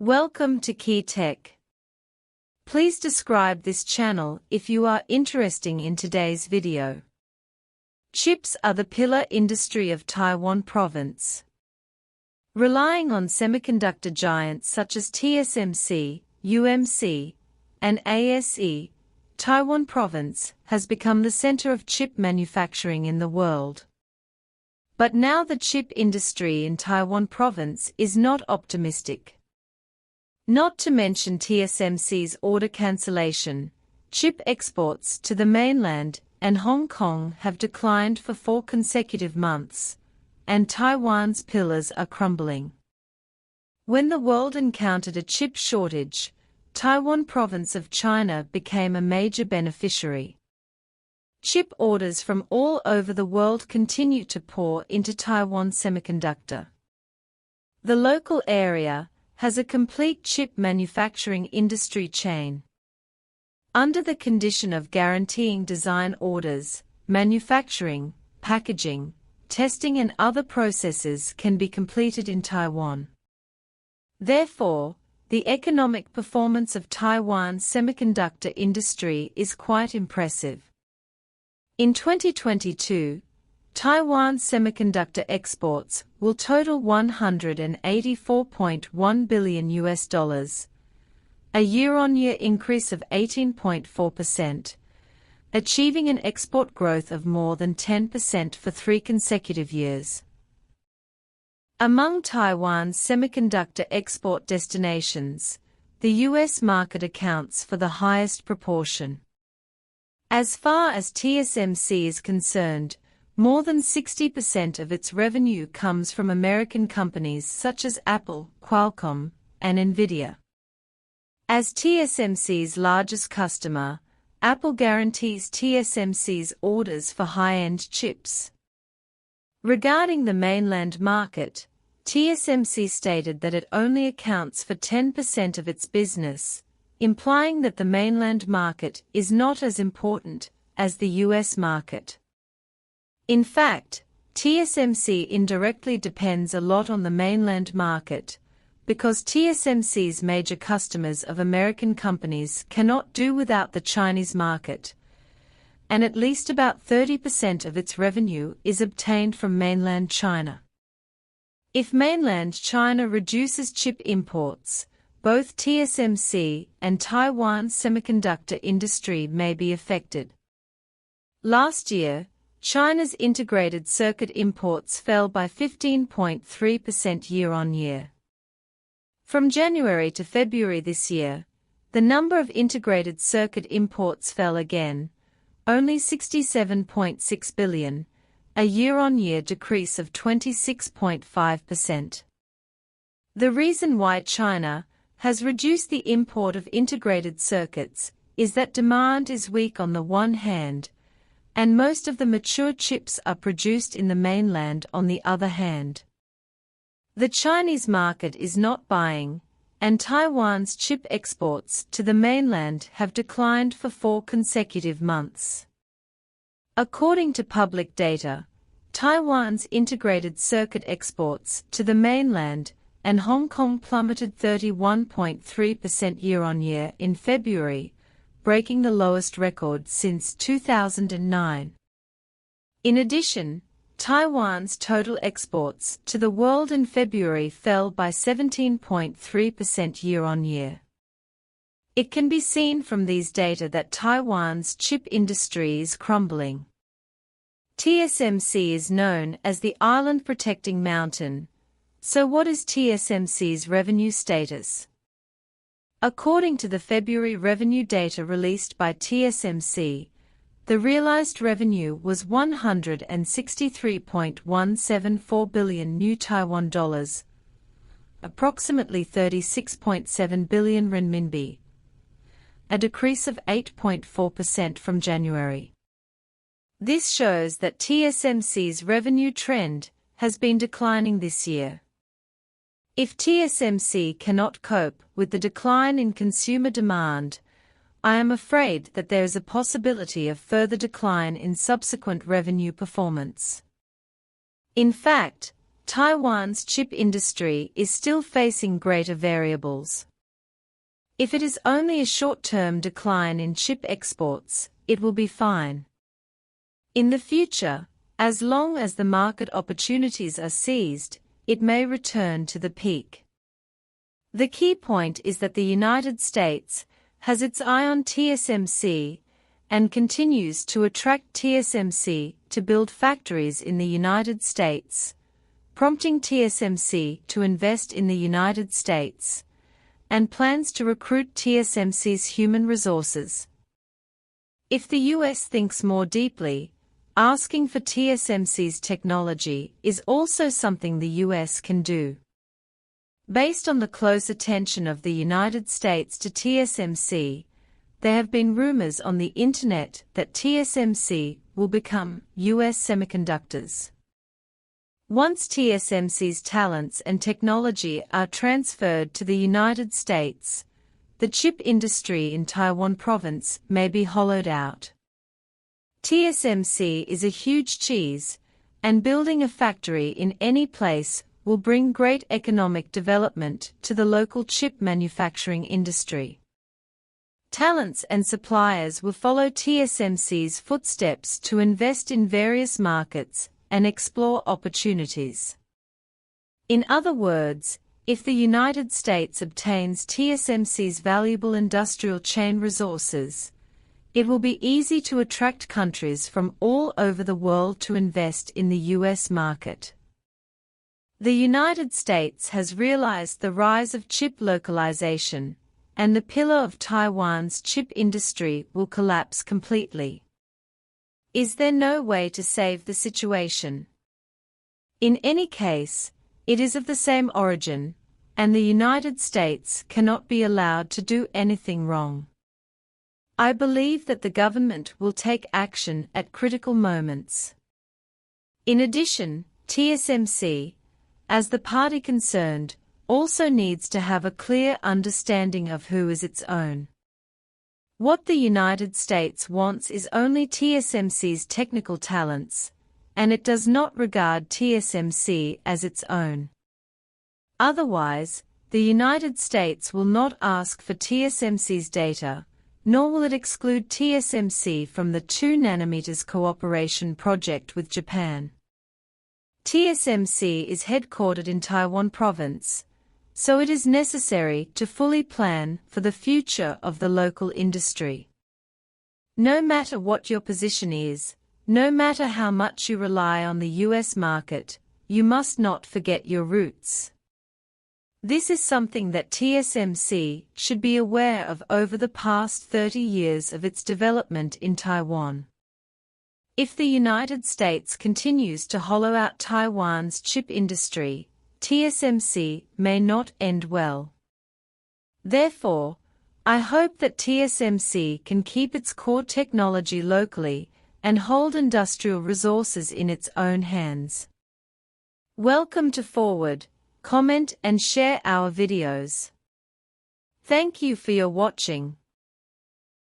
Welcome to Key Tech. Please describe this channel if you are interested in today's video. Chips are the pillar industry of Taiwan province. Relying on semiconductor giants such as TSMC, UMC, and ASE, Taiwan province has become the center of chip manufacturing in the world. But now the chip industry in Taiwan province is not optimistic. Not to mention TSMC's order cancellation, chip exports to the mainland and Hong Kong have declined for 4 consecutive months, and Taiwan's pillars are crumbling. When the world encountered a chip shortage, Taiwan province of China became a major beneficiary. Chip orders from all over the world continue to pour into Taiwan Semiconductor. The local area has a complete chip manufacturing industry chain. Under the condition of guaranteeing design orders, manufacturing, packaging, testing and other processes can be completed in Taiwan. Therefore, the economic performance of Taiwan's semiconductor industry is quite impressive. In 2022, Taiwan's semiconductor exports will total $184.1 billion, a year-on-year increase of 18.4%, achieving an export growth of more than 10% for 3 consecutive years. Among Taiwan's semiconductor export destinations, the U.S. market accounts for the highest proportion. As far as TSMC is concerned, more than 60% of its revenue comes from American companies such as Apple, Qualcomm, and Nvidia. As TSMC's largest customer, Apple guarantees TSMC's orders for high-end chips. Regarding the mainland market, TSMC stated that it only accounts for 10% of its business, implying that the mainland market is not as important as the US market. In fact, TSMC indirectly depends a lot on the mainland market, because TSMC's major customers of American companies cannot do without the Chinese market, and at least about 30% of its revenue is obtained from mainland China. If mainland China reduces chip imports, both TSMC and Taiwan's semiconductor industry may be affected. Last year, China's integrated circuit imports fell by 15.3% year-on-year. From January to February this year, the number of integrated circuit imports fell again, only 67.6 billion, a year-on-year decrease of 26.5%. The reason why China has reduced the import of integrated circuits is that demand is weak on the one hand, and most of the mature chips are produced in the mainland on the other hand. The Chinese market is not buying, and Taiwan's chip exports to the mainland have declined for 4 consecutive months. According to public data, Taiwan's integrated circuit exports to the mainland and Hong Kong plummeted 31.3% year-on-year in February, breaking the lowest record since 2009. In addition, Taiwan's total exports to the world in February fell by 17.3% year-on-year. It can be seen from these data that Taiwan's chip industry is crumbling. TSMC is known as the island protecting mountain. So what is TSMC's revenue status? According to the February revenue data released by TSMC, the realized revenue was 163.174 billion new Taiwan dollars, approximately 36.7 billion renminbi, a decrease of 8.4% from January. This shows that TSMC's revenue trend has been declining this year. If TSMC cannot cope with the decline in consumer demand, I am afraid that there is a possibility of further decline in subsequent revenue performance. In fact, Taiwan's chip industry is still facing greater variables. If it is only a short-term decline in chip exports, it will be fine. In the future, as long as the market opportunities are seized, it may return to the peak. The key point is that the United States has its eye on TSMC and continues to attract TSMC to build factories in the United States, prompting TSMC to invest in the United States, and plans to recruit TSMC's human resources. If the US thinks more deeply, asking for TSMC's technology is also something the US can do. Based on the close attention of the United States to TSMC, there have been rumors on the internet that TSMC will become US Semiconductors. Once TSMC's talents and technology are transferred to the United States, the chip industry in Taiwan province may be hollowed out. TSMC is a huge cheese, and building a factory in any place will bring great economic development to the local chip manufacturing industry. Talents and suppliers will follow TSMC's footsteps to invest in various markets and explore opportunities. In other words, if the United States obtains TSMC's valuable industrial chain resources, it will be easy to attract countries from all over the world to invest in the US market. The United States has realized the rise of chip localization, and the pillar of Taiwan's chip industry will collapse completely. Is there no way to save the situation? In any case, it is of the same origin, and the United States cannot be allowed to do anything wrong. I believe that the government will take action at critical moments. In addition, TSMC, as the party concerned, also needs to have a clear understanding of who is its own. What the United States wants is only TSMC's technical talents, and it does not regard TSMC as its own. Otherwise, the United States will not ask for TSMC's data, nor will it exclude TSMC from the 2 nanometers cooperation project with Japan. TSMC is headquartered in Taiwan province, so it is necessary to fully plan for the future of the local industry. No matter what your position is, no matter how much you rely on the US market, you must not forget your roots. This is something that TSMC should be aware of over the past 30 years of its development in Taiwan. If the United States continues to hollow out Taiwan's chip industry, TSMC may not end well. Therefore, I hope that TSMC can keep its core technology locally and hold industrial resources in its own hands. Welcome to Forward, comment and share our videos. Thank you for your watching.